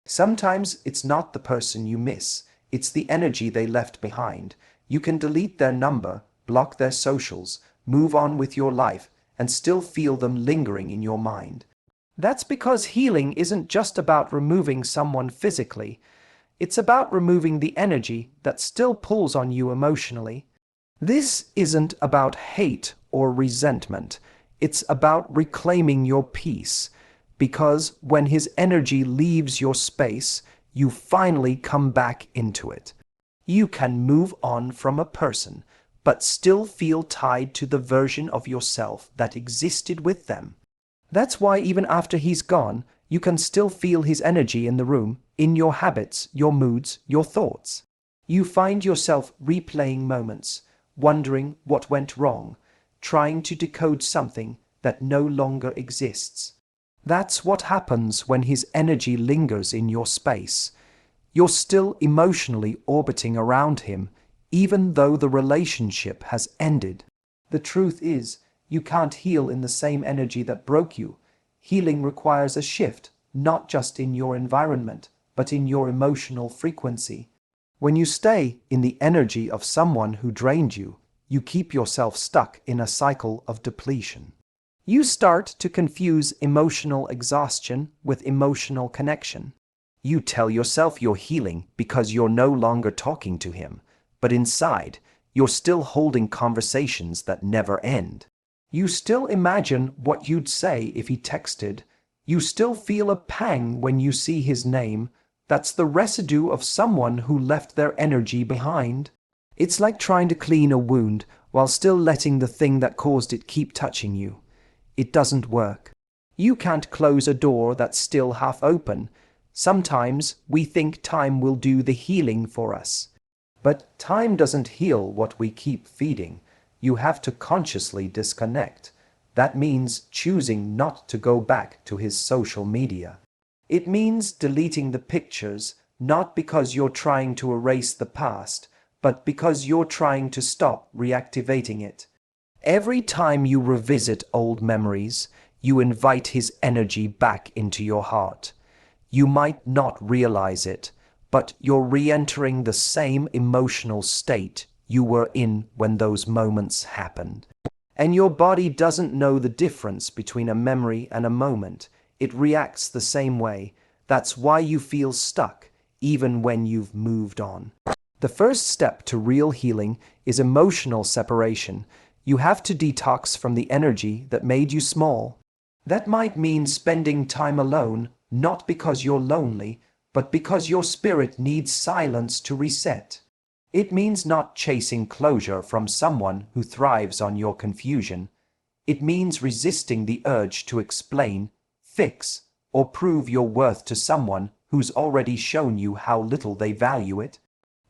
Sometimes it's not the person you miss, it's the energy they left behind. You can delete their number, block their socials, move on with your life, and still feel them lingering in your mind. That's because healing isn't just about removing someone physically. It's about removing the energy that still pulls on you emotionally. This isn't about hate or resentment. It's about reclaiming your peace. Because when his energy leaves your space, you finally come back into it. You can move on from a person, but still feel tied to the version of yourself that existed with them. That's why even after he's gone, you can still feel his energy in the room, in your habits, your moods, your thoughts. You find yourself replaying moments, wondering what went wrong, trying to decode something that no longer exists. That's what happens when his energy lingers in your space. You're still emotionally orbiting around him, even though the relationship has ended. The truth is, you can't heal in the same energy that broke you. Healing requires a shift, not just in your environment, but in your emotional frequency. When you stay in the energy of someone who drained you, you keep yourself stuck in a cycle of depletion. You start to confuse emotional exhaustion with emotional connection. You tell yourself you're healing because you're no longer talking to him, but inside, you're still holding conversations that never end. You still imagine what you'd say if he texted. You still feel a pang when you see his name. That's the residue of someone who left their energy behind. It's like trying to clean a wound while still letting the thing that caused it keep touching you. It doesn't work. You can't close a door that's still half open. Sometimes we think time will do the healing for us. But time doesn't heal what we keep feeding. You have to consciously disconnect. That means choosing not to go back to his social media. It means deleting the pictures, not because you're trying to erase the past, but because you're trying to stop reactivating it. Every time you revisit old memories, you invite his energy back into your heart. You might not realize it, but you're re-entering the same emotional state you were in when those moments happened. And your body doesn't know the difference between a memory and a moment. It reacts the same way. That's why you feel stuck, even when you've moved on. The first step to real healing is emotional separation. You have to detox from the energy that made you small. That might mean spending time alone, not because you're lonely, but because your spirit needs silence to reset. It means not chasing closure from someone who thrives on your confusion. It means resisting the urge to explain, fix, or prove your worth to someone who's already shown you how little they value it.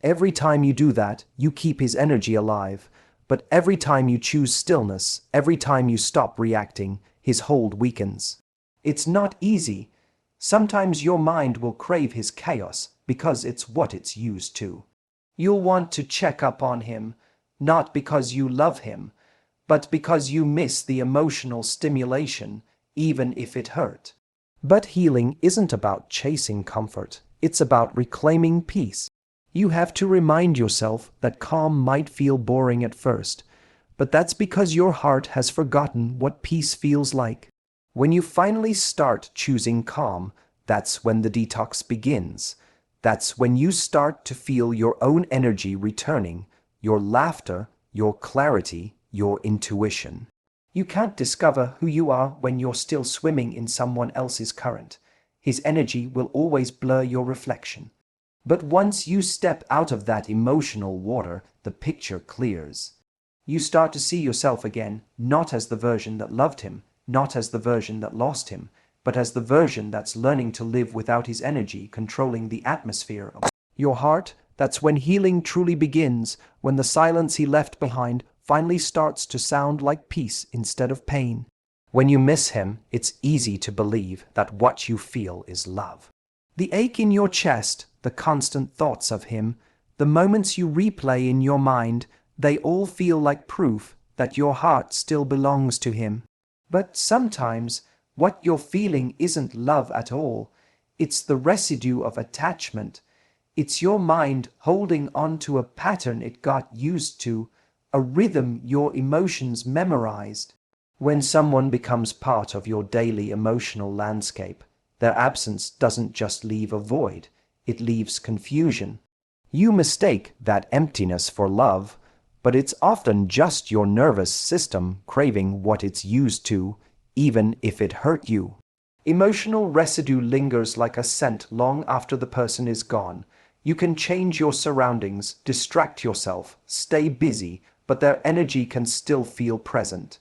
Every time you do that, you keep his energy alive. But every time you choose stillness, every time you stop reacting, his hold weakens. It's not easy. Sometimes your mind will crave his chaos because it's what it's used to. You'll want to check up on him, not because you love him, but because you miss the emotional stimulation, even if it hurt. But healing isn't about chasing comfort. It's about reclaiming peace. You have to remind yourself that calm might feel boring at first, but that's because your heart has forgotten what peace feels like. When you finally start choosing calm, that's when the detox begins. That's when you start to feel your own energy returning, your laughter, your clarity, your intuition. You can't discover who you are when you're still swimming in someone else's current. His energy will always blur your reflection. But once you step out of that emotional water, the picture clears. You start to see yourself again, not as the version that loved him, not as the version that lost him, but as the version that's learning to live without his energy controlling the atmosphere of your heart. That's when healing truly begins, when the silence he left behind finally starts to sound like peace instead of pain. When you miss him, it's easy to believe that what you feel is love. The ache in your chest, the constant thoughts of him, the moments you replay in your mind, they all feel like proof that your heart still belongs to him. But sometimes, what you're feeling isn't love at all. It's the residue of attachment. It's your mind holding on to a pattern it got used to, a rhythm your emotions memorized. When someone becomes part of your daily emotional landscape, their absence doesn't just leave a void, it leaves confusion. You mistake that emptiness for love, but it's often just your nervous system craving what it's used to, even if it hurt you. Emotional residue lingers like a scent long after the person is gone. You can change your surroundings, distract yourself, stay busy, but their energy can still feel present.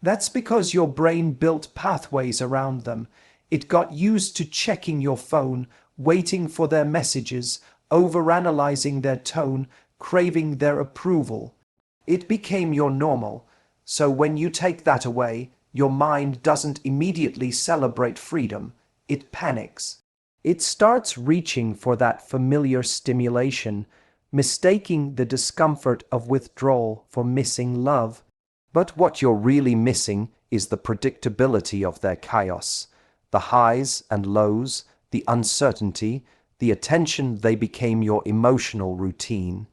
That's because your brain built pathways around them. It got used to checking your phone, waiting for their messages, overanalyzing their tone, craving their approval. It became your normal. So when you take that away, your mind doesn't immediately celebrate freedom. It panics. It starts reaching for that familiar stimulation, mistaking the discomfort of withdrawal for missing love. But what you're really missing is the predictability of their chaos, the highs and lows, the uncertainty, the attention. They became your emotional routine.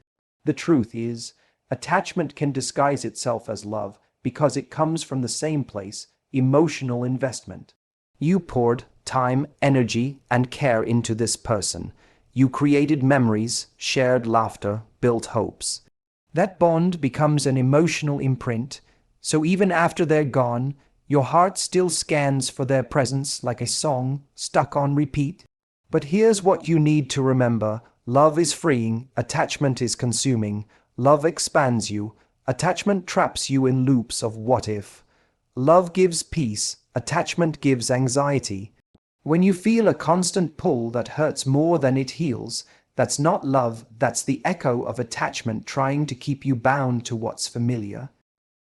The truth is, attachment can disguise itself as love because it comes from the same place, emotional investment. You poured time, energy, and care into this person. You created memories, shared laughter, built hopes. That bond becomes an emotional imprint, so even after they're gone, your heart still scans for their presence like a song stuck on repeat. But here's what you need to remember. Love is freeing, attachment is consuming. Love expands you, attachment traps you in loops of what if. Love gives peace, attachment gives anxiety. When you feel a constant pull that hurts more than it heals, that's not love, that's the echo of attachment trying to keep you bound to what's familiar.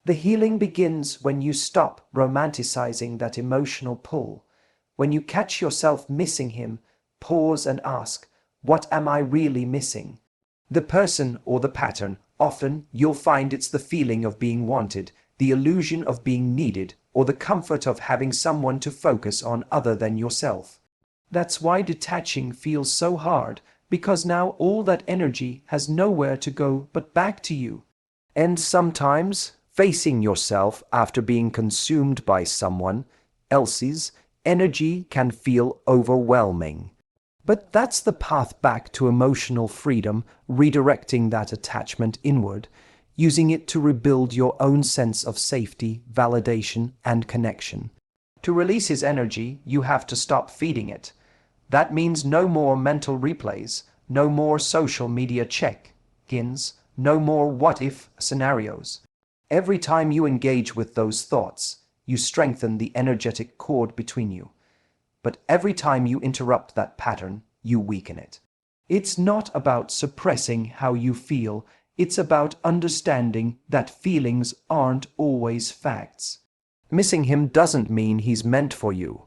The healing begins when you stop romanticizing that emotional pull. When you catch yourself missing him, pause and ask, what am I really missing? The person or the pattern. Often you'll find it's the feeling of being wanted, the illusion of being needed, or the comfort of having someone to focus on other than yourself. That's why detaching feels so hard, because now all that energy has nowhere to go but back to you. And sometimes, facing yourself after being consumed by someone else's energy can feel overwhelming. But that's the path back to emotional freedom, redirecting that attachment inward, using it to rebuild your own sense of safety, validation, and connection. To release his energy, you have to stop feeding it. That means no more mental replays, no more social media check-ins, no more what-if scenarios. Every time you engage with those thoughts, you strengthen the energetic cord between you. But every time you interrupt that pattern, you weaken it. It's not about suppressing how you feel, it's about understanding that feelings aren't always facts. Missing him doesn't mean he's meant for you.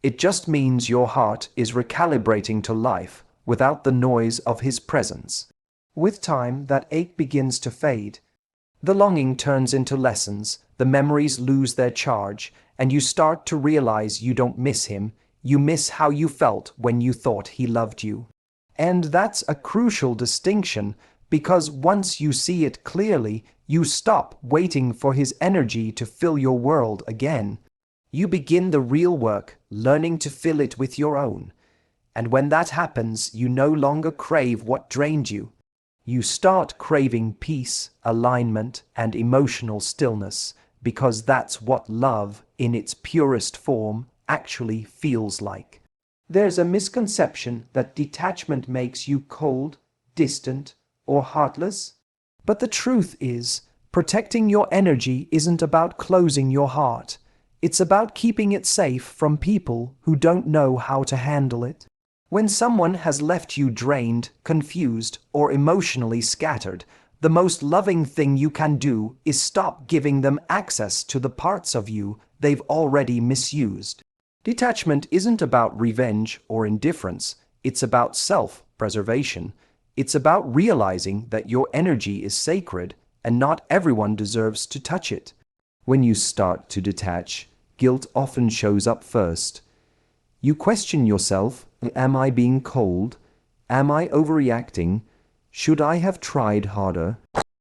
It just means your heart is recalibrating to life without the noise of his presence. With time, that ache begins to fade. The longing turns into lessons, the memories lose their charge, and you start to realize you don't miss him. You miss how you felt when you thought he loved you. And that's a crucial distinction, because once you see it clearly, you stop waiting for his energy to fill your world again. You begin the real work, learning to fill it with your own. And when that happens, you no longer crave what drained you. You start craving peace, alignment, and emotional stillness, because that's what love, in its purest form, actually feels like. There's a misconception that detachment makes you cold, distant, or heartless. But the truth is, protecting your energy isn't about closing your heart. It's about keeping it safe from people who don't know how to handle it. When someone has left you drained, confused, or emotionally scattered, the most loving thing you can do is stop giving them access to the parts of you they've already misused. Detachment isn't about revenge or indifference. It's about self-preservation. It's about realizing that your energy is sacred and not everyone deserves to touch it. When you start to detach, guilt often shows up first. You question yourself, Am I being cold? Am I overreacting? Should I have tried harder?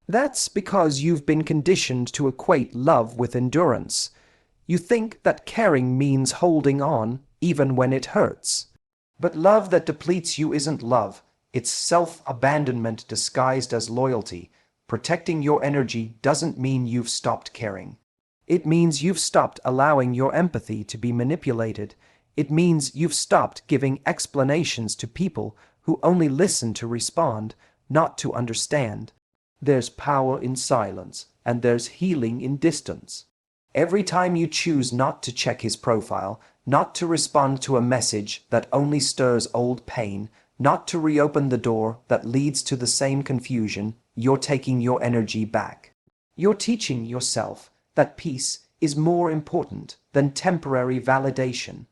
That's because you've been conditioned to equate love with endurance. You think that caring means holding on, even when it hurts. But love that depletes you isn't love. It's self-abandonment disguised as loyalty. Protecting your energy doesn't mean you've stopped caring. It means you've stopped allowing your empathy to be manipulated. It means you've stopped giving explanations to people who only listen to respond, not to understand. There's power in silence, and there's healing in distance. Every time you choose not to check his profile, not to respond to a message that only stirs old pain, not to reopen the door that leads to the same confusion, you're taking your energy back. You're teaching yourself that peace is more important than temporary validation.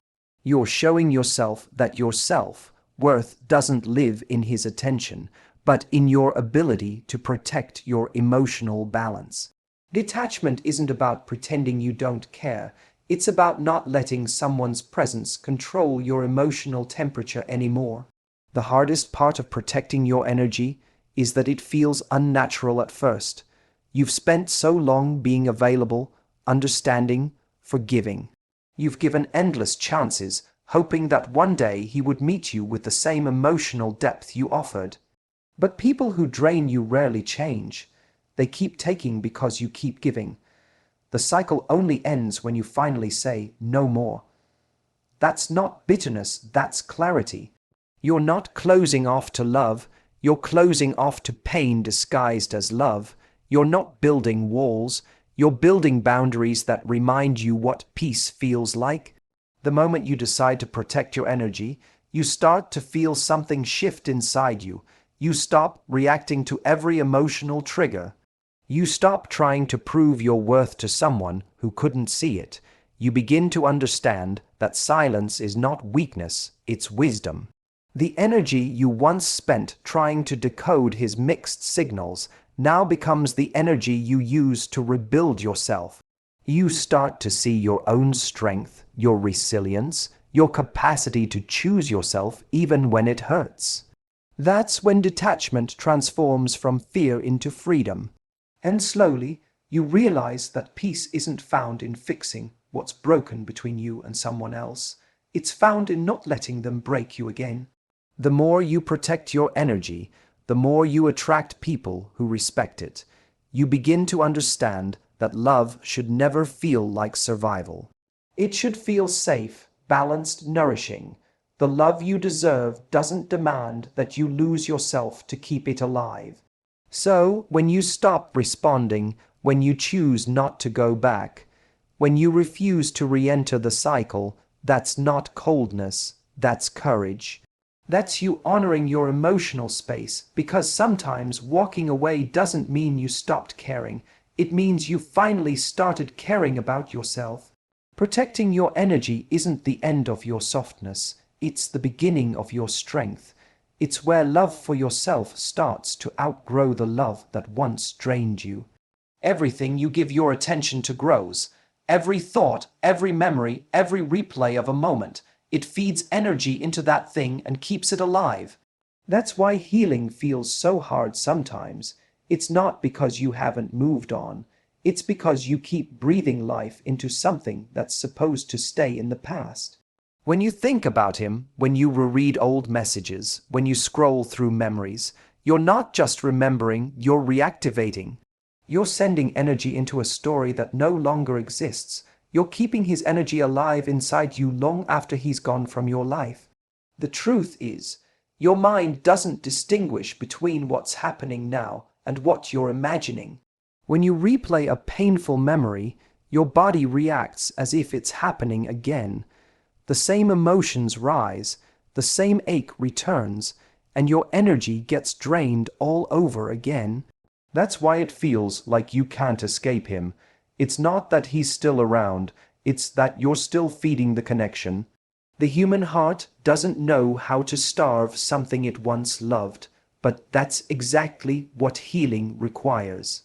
You're showing yourself that your self-worth doesn't live in his attention, but in your ability to protect your emotional balance. Detachment isn't about pretending you don't care. It's about not letting someone's presence control your emotional temperature anymore. The hardest part of protecting your energy is that it feels unnatural at first. You've spent so long being available, understanding, forgiving. You've given endless chances, hoping that one day he would meet you with the same emotional depth you offered. But people who drain you rarely change. They keep taking because you keep giving. The cycle only ends when you finally say, no more. That's not bitterness, that's clarity. You're not closing off to love, you're closing off to pain disguised as love. You're not building walls, you're building boundaries that remind you what peace feels like. The moment you decide to protect your energy, you start to feel something shift inside you. You stop reacting to every emotional trigger. You stop trying to prove your worth to someone who couldn't see it. You begin to understand that silence is not weakness, it's wisdom. The energy you once spent trying to decode his mixed signals now becomes the energy you use to rebuild yourself. You start to see your own strength, your resilience, your capacity to choose yourself even when it hurts. That's when detachment transforms from fear into freedom. And slowly, you realize that peace isn't found in fixing what's broken between you and someone else. It's found in not letting them break you again. The more you protect your energy, the more you attract people who respect it. You begin to understand that love should never feel like survival. It should feel safe, balanced, nourishing. The love you deserve doesn't demand that you lose yourself to keep it alive. So, when you stop responding, when you choose not to go back, when you refuse to re-enter the cycle, that's not coldness, that's courage. That's you honoring your emotional space, because sometimes walking away doesn't mean you stopped caring. It means you finally started caring about yourself. Protecting your energy isn't the end of your softness, it's the beginning of your strength. It's where love for yourself starts to outgrow the love that once drained you. Everything you give your attention to grows. Every thought, every memory, every replay of a moment. It feeds energy into that thing and keeps it alive. That's why healing feels so hard sometimes. It's not because you haven't moved on. It's because you keep breathing life into something that's supposed to stay in the past. When you think about him, when you reread old messages, when you scroll through memories, you're not just remembering, you're reactivating. You're sending energy into a story that no longer exists. You're keeping his energy alive inside you long after he's gone from your life. The truth is, your mind doesn't distinguish between what's happening now and what you're imagining. When you replay a painful memory, your body reacts as if it's happening again. The same emotions rise, the same ache returns, and your energy gets drained all over again. That's why it feels like you can't escape him. It's not that he's still around, it's that you're still feeding the connection. The human heart doesn't know how to starve something it once loved, but that's exactly what healing requires.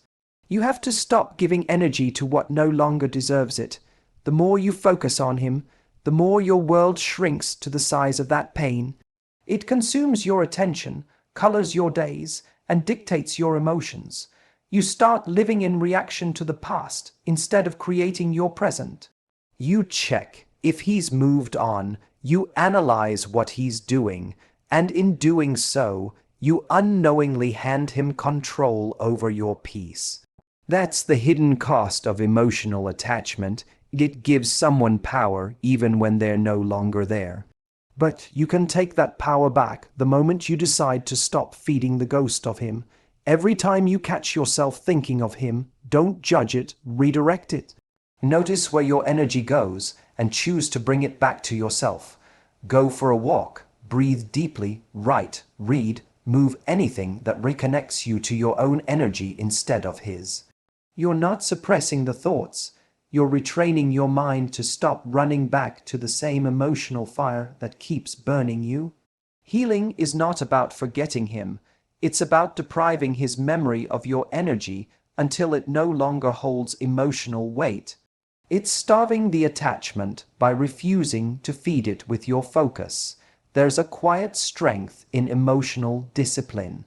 You have to stop giving energy to what no longer deserves it. The more you focus on him, the more your world shrinks to the size of that pain. It consumes your attention, colors your days, and dictates your emotions. You start living in reaction to the past instead of creating your present. You check if he's moved on, you analyze what he's doing, and in doing so, you unknowingly hand him control over your peace. That's the hidden cost of emotional attachment. It gives someone power even when they're no longer there. But you can take that power back the moment you decide to stop feeding the ghost of him. Every time you catch yourself thinking of him, don't judge it, redirect it. Notice where your energy goes and choose to bring it back to yourself. Go for a walk, breathe deeply, write, read, move anything that reconnects you to your own energy instead of his. You're not suppressing the thoughts. You're retraining your mind to stop running back to the same emotional fire that keeps burning you. Healing is not about forgetting him. It's about depriving his memory of your energy until it no longer holds emotional weight. It's starving the attachment by refusing to feed it with your focus. There's a quiet strength in emotional discipline.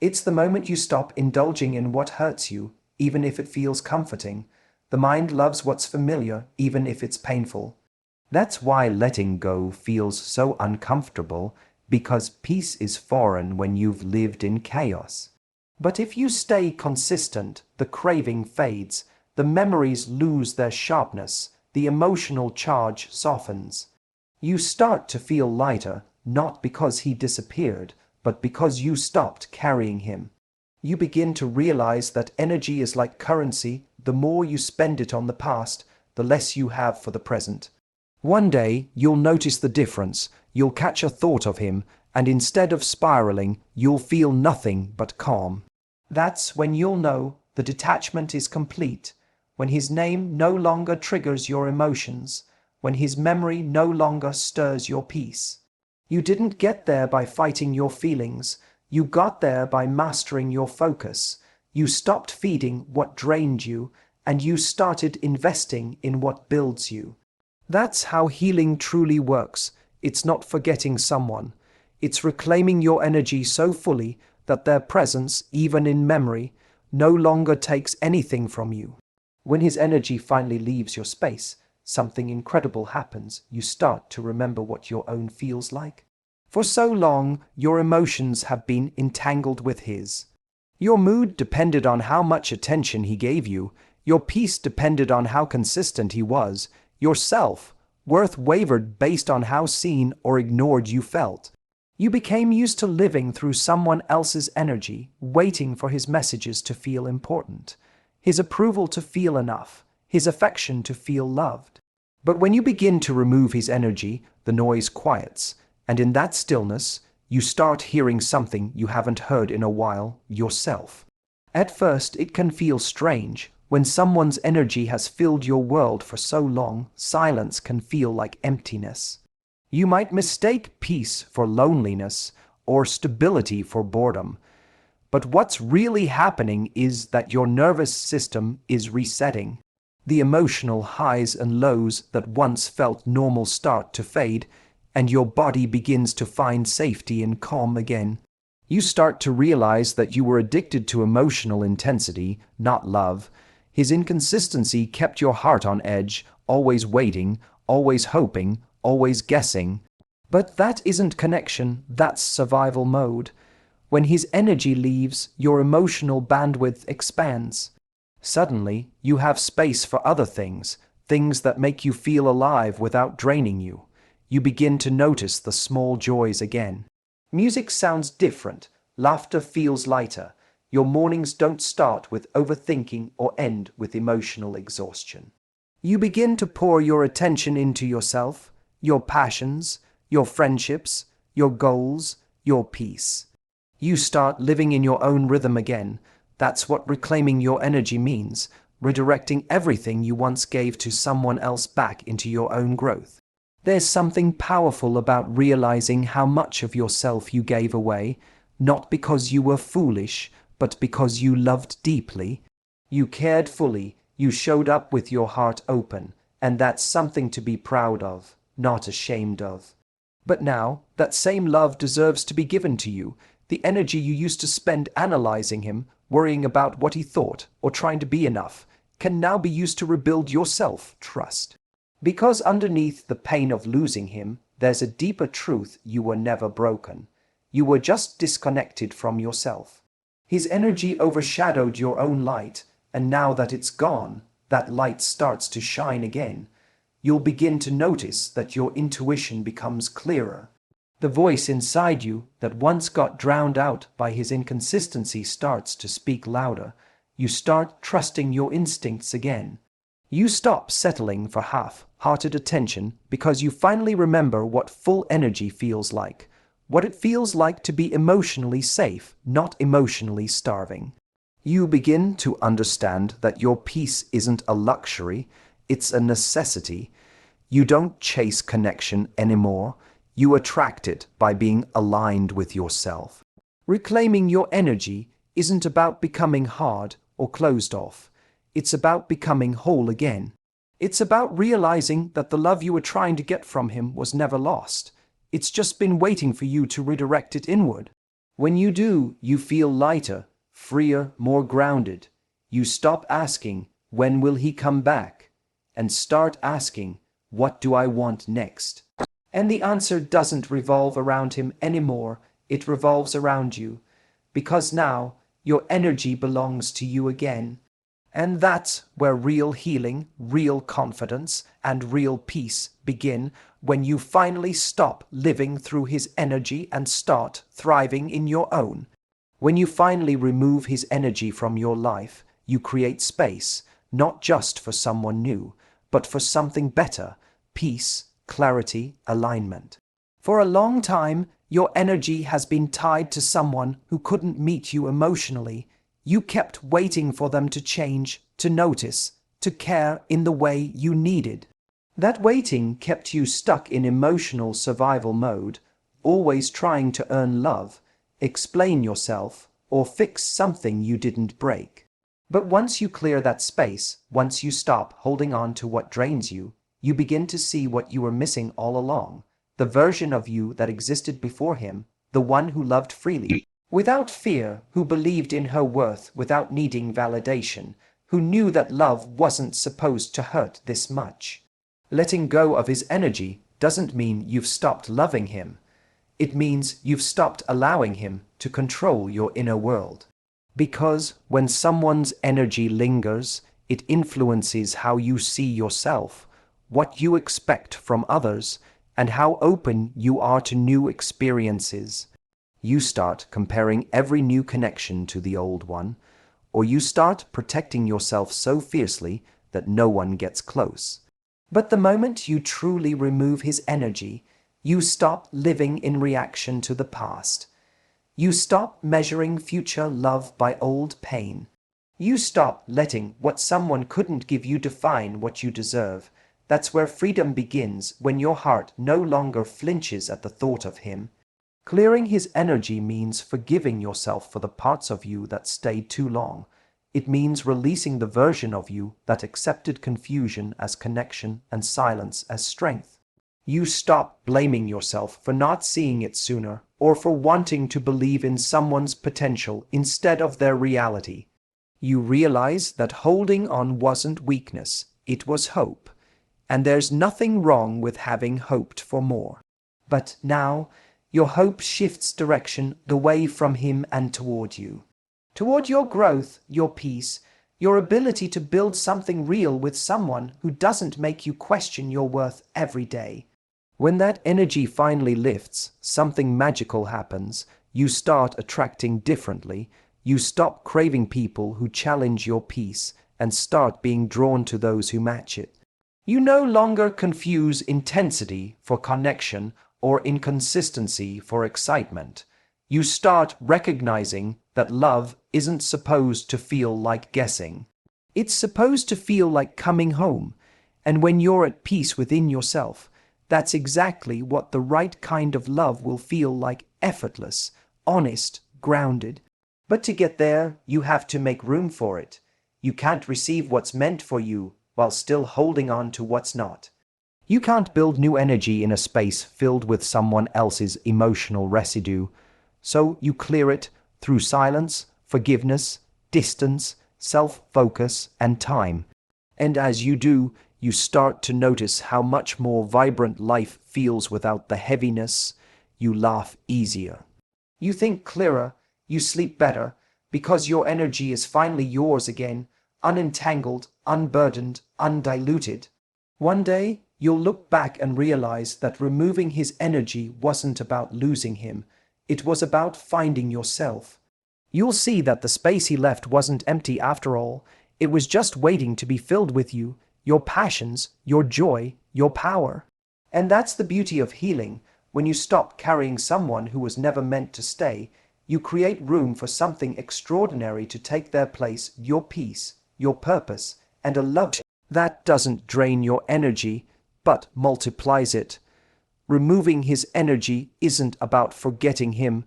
It's the moment you stop indulging in what hurts you, even if it feels comforting. The mind loves what's familiar, even if it's painful. That's why letting go feels so uncomfortable, because peace is foreign when you've lived in chaos. But if you stay consistent, the craving fades, the memories lose their sharpness, the emotional charge softens. You start to feel lighter, not because he disappeared, but because you stopped carrying him. You begin to realize that energy is like currency. The more you spend it on the past, the less you have for the present. One day, you'll notice the difference. You'll catch a thought of him, and instead of spiraling, you'll feel nothing but calm. That's when you'll know the detachment is complete, when his name no longer triggers your emotions, when his memory no longer stirs your peace. You didn't get there by fighting your feelings. You got there by mastering your focus. You stopped feeding what drained you, and you started investing in what builds you. That's how healing truly works. It's not forgetting someone. It's reclaiming your energy so fully that their presence, even in memory, no longer takes anything from you. When his energy finally leaves your space, something incredible happens. You start to remember what your own feels like. For so long, your emotions have been entangled with his. Your mood depended on how much attention he gave you. Your peace depended on how consistent he was. Your self-worth wavered based on how seen or ignored you felt. You became used to living through someone else's energy, waiting for his messages to feel important, his approval to feel enough, his affection to feel loved. But when you begin to remove his energy, the noise quiets, and in that stillness, you start hearing something you haven't heard in a while, yourself. At first, it can feel strange. When someone's energy has filled your world for so long, silence can feel like emptiness. You might mistake peace for loneliness or stability for boredom. But what's really happening is that your nervous system is resetting. The emotional highs and lows that once felt normal start to fade, and your body begins to find safety and calm again. You start to realize that you were addicted to emotional intensity, not love. His inconsistency kept your heart on edge, always waiting, always hoping, always guessing. But that isn't connection, that's survival mode. When his energy leaves, your emotional bandwidth expands. Suddenly, you have space for other things, things that make you feel alive without draining you. You begin to notice the small joys again. Music sounds different. Laughter feels lighter. Your mornings don't start with overthinking or end with emotional exhaustion. You begin to pour your attention into yourself, your passions, your friendships, your goals, your peace. You start living in your own rhythm again. That's what reclaiming your energy means, redirecting everything you once gave to someone else back into your own growth. There's something powerful about realizing how much of yourself you gave away, not because you were foolish, but because you loved deeply. You cared fully, you showed up with your heart open, and that's something to be proud of. not ashamed of. But now, that same love deserves to be given to you. The energy you used to spend analyzing him, worrying about what he thought, or trying to be enough, can now be used to rebuild your self-trust. Because underneath the pain of losing him, there's a deeper truth: you were never broken. You were just disconnected from yourself. His energy overshadowed your own light, and now that it's gone, that light starts to shine again. You'll begin to notice that your intuition becomes clearer. The voice inside you that once got drowned out by his inconsistency starts to speak louder. You start trusting your instincts again. You stop settling for half-hearted attention because you finally remember what full energy feels like. What it feels like to be emotionally safe, not emotionally starving. You begin to understand that your peace isn't a luxury, it's a necessity. You don't chase connection anymore. You attract it by being aligned with yourself. Reclaiming your energy isn't about becoming hard or closed off. It's about becoming whole again. It's about realizing that the love you were trying to get from him was never lost. It's just been waiting for you to redirect it inward. When you do, you feel lighter, freer, more grounded. You stop asking, "When will he come back?" and start asking, "What do I want next?" And the answer doesn't revolve around him anymore, it revolves around you. Because now, your energy belongs to you again. And that's where real healing, real confidence, and real peace begin, when you finally stop living through his energy and start thriving in your own. When you finally remove his energy from your life, you create space, not just for someone new, but for something better: peace, clarity, alignment. For a long time, your energy has been tied to someone who couldn't meet you emotionally. You kept waiting for them to change, to notice, to care in the way you needed. That waiting kept you stuck in emotional survival mode, always trying to earn love, explain yourself, or fix something you didn't break. But once you clear that space, once you stop holding on to what drains you, you begin to see what you were missing all along: the version of you that existed before him, the one who loved freely, without fear, who believed in her worth without needing validation, who knew that love wasn't supposed to hurt this much. Letting go of his energy doesn't mean you've stopped loving him. It means you've stopped allowing him to control your inner world. Because when someone's energy lingers, it influences how you see yourself, what you expect from others, and how open you are to new experiences. You start comparing every new connection to the old one, or you start protecting yourself so fiercely that no one gets close. But the moment you truly remove his energy, you stop living in reaction to the past. You stop measuring future love by old pain. You stop letting what someone couldn't give you define what you deserve. That's where freedom begins, when your heart no longer flinches at the thought of him. Clearing his energy means forgiving yourself for the parts of you that stayed too long. It means releasing the version of you that accepted confusion as connection and silence as strength. You stop blaming yourself for not seeing it sooner, or for wanting to believe in someone's potential instead of their reality. You realize that holding on wasn't weakness, it was hope. And there's nothing wrong with having hoped for more. But now, your hope shifts direction away from him and toward you. Toward your growth, your peace, your ability to build something real with someone who doesn't make you question your worth every day. When that energy finally lifts, something magical happens. You start attracting differently. You stop craving people who challenge your peace and start being drawn to those who match it. You no longer confuse intensity for connection or inconsistency for excitement. You start recognizing that love isn't supposed to feel like guessing. It's supposed to feel like coming home. And when you're at peace within yourself, that's exactly what the right kind of love will feel like: effortless, honest, grounded. But to get there, you have to make room for it. You can't receive what's meant for you while still holding on to what's not. You can't build new energy in a space filled with someone else's emotional residue. So you clear it through silence, forgiveness, distance, self-focus, and time. And as you do, you start to notice how much more vibrant life feels without the heaviness. You laugh easier. You think clearer, you sleep better, because your energy is finally yours again, unentangled, unburdened, undiluted. One day, you'll look back and realize that removing his energy wasn't about losing him, it was about finding yourself. You'll see that the space he left wasn't empty after all, it was just waiting to be filled with you, your passions, your joy, your power. And that's the beauty of healing. When you stop carrying someone who was never meant to stay, you create room for something extraordinary to take their place, your peace, your purpose, and a love that doesn't drain your energy, but multiplies it. Removing his energy isn't about forgetting him,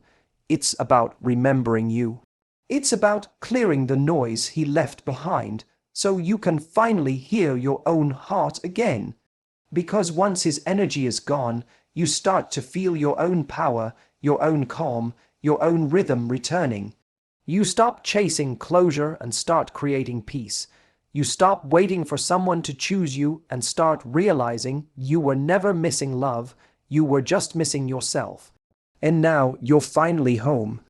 it's about remembering you. It's about clearing the noise he left behind, so you can finally hear your own heart again. Because once his energy is gone, you start to feel your own power, your own calm, your own rhythm returning. You stop chasing closure and start creating peace. You stop waiting for someone to choose you and start realizing you were never missing love, you were just missing yourself. And now you're finally home,